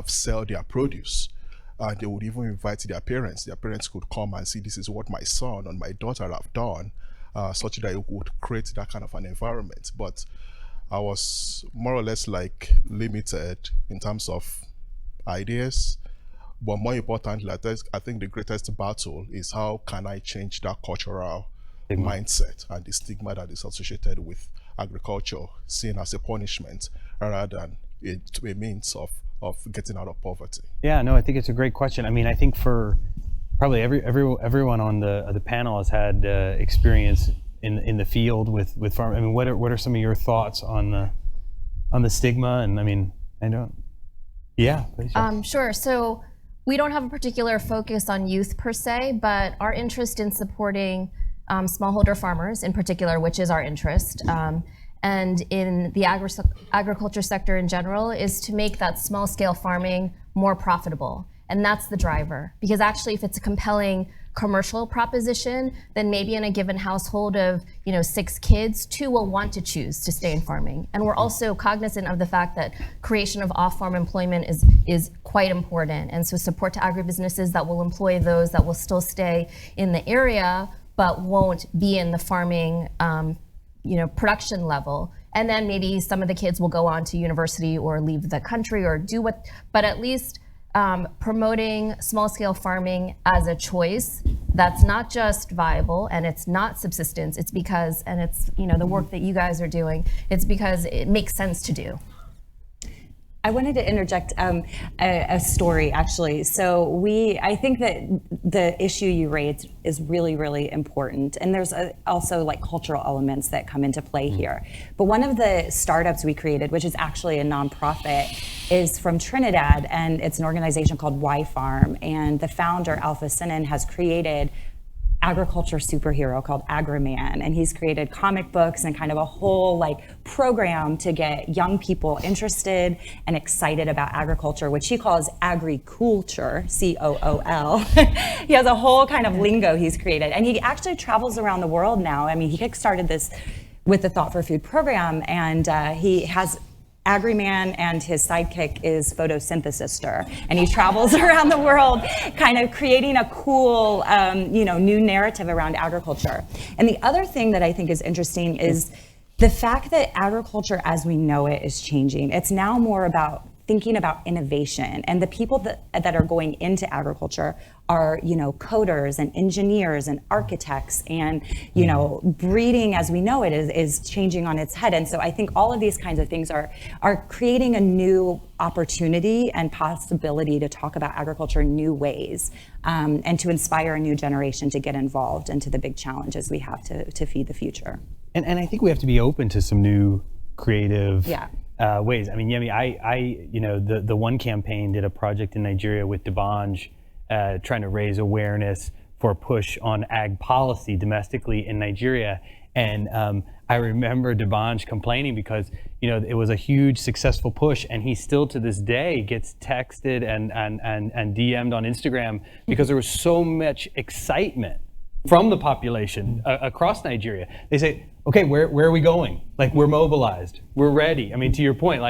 sell their produce. And they would even invite their parents. Their parents could come and see, this is what my son and my daughter have done, such that it would create that kind of an environment. But I was more or less like limited in terms of ideas. But more importantly, I think the greatest battle is how can I change that cultural mindset and the stigma that is associated with agriculture, seen as a punishment rather than a means of of getting out of poverty? Yeah, no, I think it's a great question. I mean, I think for probably everyone on the panel has had experience in the field with farm. I mean, what are some of your thoughts on the stigma? And I mean, I don't. Yeah, please. Sure. So we don't have a particular focus on youth per se, but our interest in supporting smallholder farmers in particular, which is our interest, and in the agriculture sector in general, is to make that small scale farming more profitable. And that's the driver. Because actually, if it's a compelling commercial proposition, then maybe in a given household of 6 kids, 2 will want to choose to stay in farming. And we're also cognizant of the fact that creation of off-farm employment is quite important. And so support to agribusinesses that will employ those that will still stay in the area, but won't be in the farming production level. And then maybe some of the kids will go on to university or leave the country or but at least promoting small-scale farming as a choice that's not just viable and it's not subsistence. It's because, and it's the work that you guys are doing, it's because it makes sense to do. I wanted to interject a story, actually. So I think that the issue you raised is really, really important. And there's also like cultural elements that come into play here. But one of the startups we created, which is actually a nonprofit, is from Trinidad, and it's an organization called Y Farm. And the founder, Alpha Sinan, has created agriculture superhero called Agriman, and he's created comic books and kind of a whole program to get young people interested and excited about agriculture, which he calls agriculture, C-O-O-L. He has a whole kind of lingo he's created, and he actually travels around the world now. I mean, he kickstarted this with the Thought for Food program, and he has Agriman, and his sidekick is Photosynthesister, and he travels around the world kind of creating a cool new narrative around agriculture. And the other thing that I think is interesting is the fact that agriculture as we know it is changing. It's now more about thinking about innovation, and the people that are going into agriculture are coders and engineers and architects, and breeding as we know it is changing on its head. And so I think all of these kinds of things are creating a new opportunity and possibility to talk about agriculture in new ways, and to inspire a new generation to get involved into the big challenges we have to feed the future. And I think we have to be open to some new creative ways. I mean, Yemi, the One campaign did a project in Nigeria with Debanj, trying to raise awareness for a push on ag policy domestically in Nigeria. And I remember Debanj complaining because it was a huge successful push, and he still to this day gets texted and DM'd on Instagram because there was so much excitement from the population across Nigeria. They say, okay, where are we going? We're mobilized, we're ready. I mean, to your point,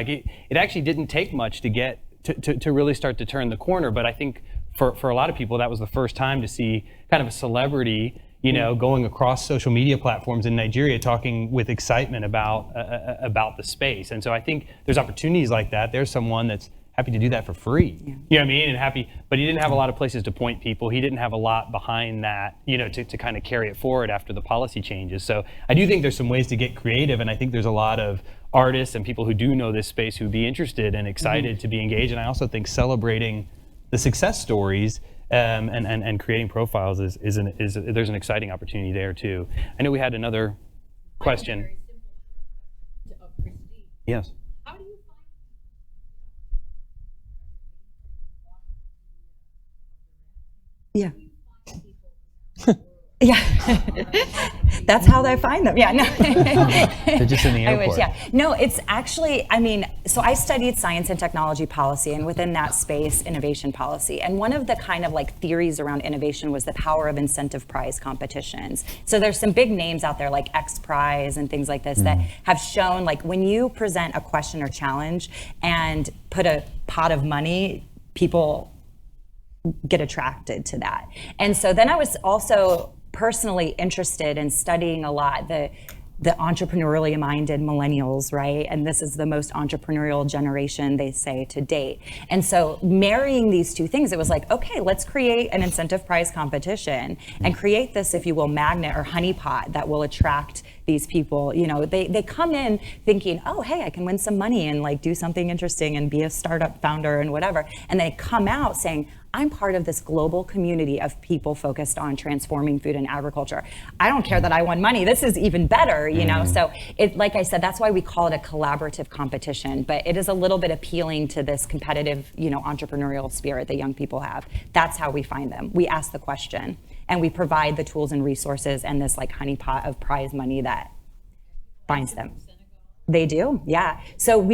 it actually didn't take much to get to really start to turn the corner. But I think for a lot of people, that was the first time to see kind of a celebrity, going across social media platforms in Nigeria, talking with excitement about the space. And so I think there's opportunities like that. There's someone that's happy to do that for free. Yeah. You know what I mean? And happy, but he didn't have a lot of places to point people. He didn't have a lot behind that, to kind of carry it forward after the policy changes. So I do think there's some ways to get creative, and I think there's a lot of artists and people who do know this space who'd be interested and excited to be engaged. And I also think celebrating the success stories and creating profiles is there's an exciting opportunity there too. I know we had another question. Yes. Yeah. Yeah. That's how they find them. Yeah. No. They're just in the airport. I wish, yeah. No, it's actually, so I studied science and technology policy, and within that space, innovation policy. And one of the kind of theories around innovation was the power of incentive prize competitions. So there's some big names out there like X Prize and things like this that have shown when you present a question or challenge and put a pot of money, people get attracted to that. And so then I was also personally interested in studying a lot the the entrepreneurially minded millennials, right? And this is the most entrepreneurial generation, they say, to date. And so marrying these two things, it was like, okay, let's create an incentive prize competition and create this, if you will, magnet or honeypot that will attract these people. You know, they come in thinking, oh, hey, I can win some money and like do something interesting and be a startup founder and whatever. And they come out saying, I'm part of this global community of people focused on transforming food and agriculture. I don't care that I won money. This is even better, you know? So it, like I said, that's why we call it a collaborative competition, but it is a little bit appealing to this competitive, you know, entrepreneurial spirit that young people have. That's how we find them. We ask the question and we provide the tools and resources and this like honeypot of prize money that finds them. They do, yeah. So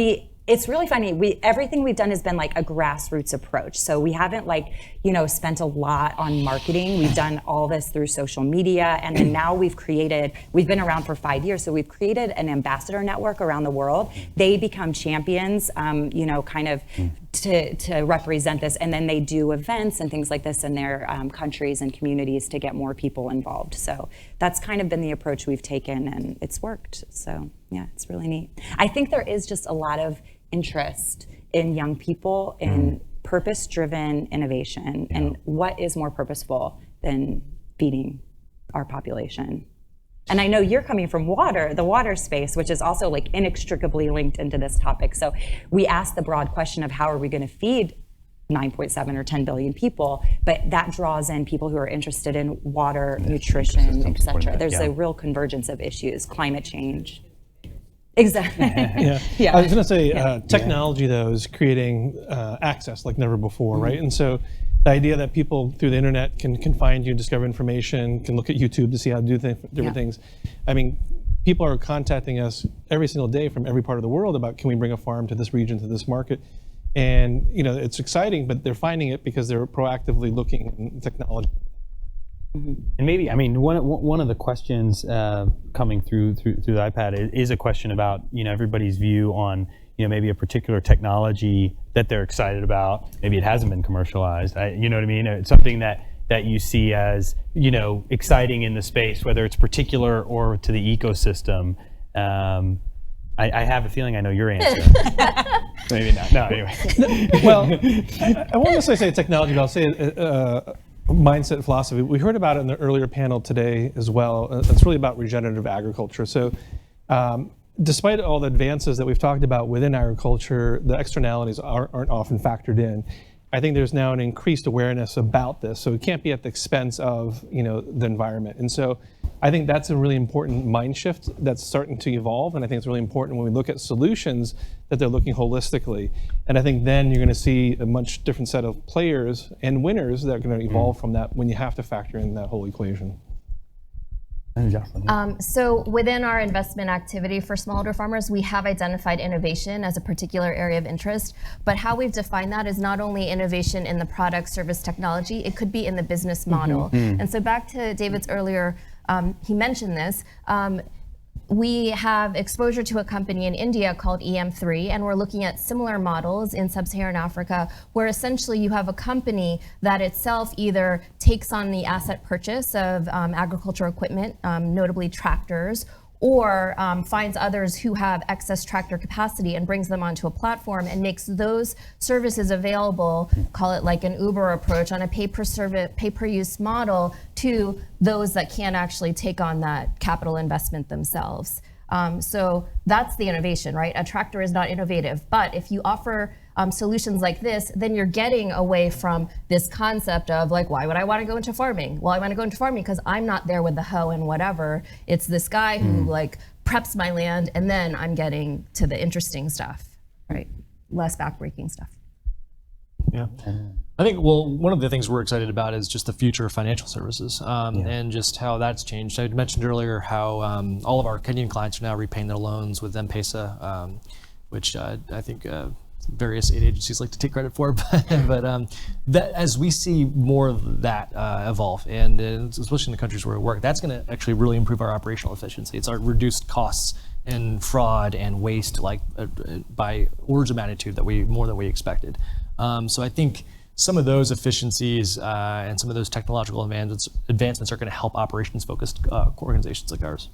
it's really funny. Everything we've done has been like a grassroots approach. So we haven't like, you know, spent a lot on marketing. We've done all this through social media. And then now we've been around for 5 years. So we've created an ambassador network around the world. They become champions, you know, kind of to represent this. And then they do events and things like this in their countries and communities to get more people involved. So that's kind of been the approach we've taken and it's worked. So yeah, it's really neat. I think there is just a lot of interest in young people in purpose-driven innovation. And what is more purposeful than feeding our population? And I know you're coming from the water space, which is also like inextricably linked into this topic. So we asked the broad question of how are we going to feed 9.7 or 10 billion people, but that draws in people who are interested in water, nutrition, et cetera. There's a real convergence of issues, climate change. Exactly. I was going to say, technology though is creating access like never before, right? And so the idea that people through the internet can find you, discover information, can look at YouTube to see how to do different things. I mean, people are contacting us every single day from every part of the world about, can we bring a farm to this region, to this market? And you know, it's exciting, but they're finding it because they're proactively looking at technology. And maybe, I mean, one of the questions coming through the iPad is a question about, you know, everybody's view on, you know, maybe a particular technology that they're excited about. Maybe it hasn't been commercialized. You know what I mean? It's something that you see as, you know, exciting in the space, whether it's particular or to the ecosystem. I have a feeling I know your answer. Maybe not. No, anyway. Well, I won't necessarily say technology, but I'll say mindset philosophy. We heard about it in the earlier panel today as well. It's really about regenerative agriculture. So despite all the advances that we've talked about within agriculture, the externalities aren't often factored in. I think there's now an increased awareness about this. So it can't be at the expense of, you know, the environment. And so I think that's a really important mind shift that's starting to evolve. And I think it's really important when we look at solutions that they're looking holistically. And I think then you're going to see a much different set of players and winners that are going to evolve from that when you have to factor in that whole equation. So within our investment activity for smallholder farmers, we have identified innovation as a particular area of interest, but how we've defined that is not only innovation in the product, service, technology, it could be in the business model. And so back to David's earlier, he mentioned this, we have exposure to a company in India called EM3, and we're looking at similar models in sub-Saharan Africa, where essentially you have a company that itself either takes on the asset purchase of agricultural equipment, notably tractors, or finds others who have excess tractor capacity and brings them onto a platform and makes those services available, call it like an Uber approach, on a pay-per-use model to those that can't actually take on that capital investment themselves. So that's the innovation, right? A tractor is not innovative, but if you offer solutions like this, then you're getting away from this concept of like, why would I want to go into farming? Well, I want to go into farming because I'm not there with the hoe and whatever. It's this guy who like preps my land, and then I'm getting to the interesting stuff, right? Less backbreaking stuff. Yeah. I think, well, one of the things we're excited about is just the future of financial services and just how that's changed. I mentioned earlier how all of our Kenyan clients are now repaying their loans with M-Pesa, which I think various aid agencies like to take credit for, but that as we see more of that evolve, and especially in the countries where we work, that's going to actually really improve our operational efficiency. It's our reduced costs and fraud and waste, like by orders of magnitude more than we expected. So I think some of those efficiencies and some of those technological advancements are going to help operations-focused organizations like ours.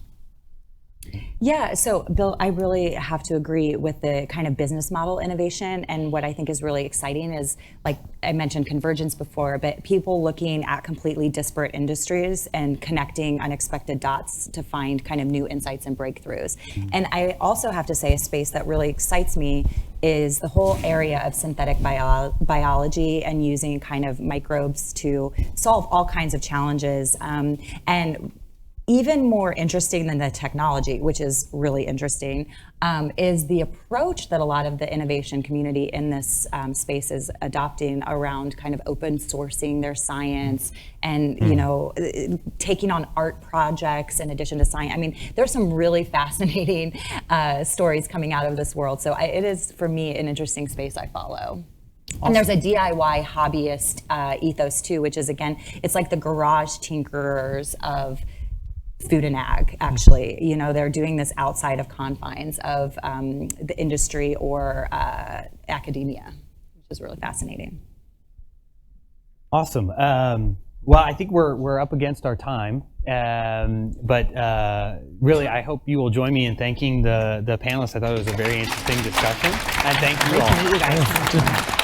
Yeah, so Bill, I really have to agree with the kind of business model innovation. And what I think is really exciting is, like I mentioned convergence before, but people looking at completely disparate industries and connecting unexpected dots to find kind of new insights and breakthroughs. And I also have to say a space that really excites me is the whole area of synthetic biology and using kind of microbes to solve all kinds of challenges. And even more interesting than the technology, which is really interesting, is the approach that a lot of the innovation community in this space is adopting around kind of open sourcing their science and you know, taking on art projects in addition to science. I mean, there's some really fascinating stories coming out of this world. So it is, for me, an interesting space I follow. Awesome. And there's a DIY hobbyist ethos too, which is, again, it's like the garage tinkerers of food and ag, actually. You know, they're doing this outside of confines of the industry or academia, which is really fascinating. Awesome. Well, I think we're up against our time, but really, I hope you will join me in thanking the panelists. I thought it was a very interesting discussion, and thank you all. Nice to meet you guys.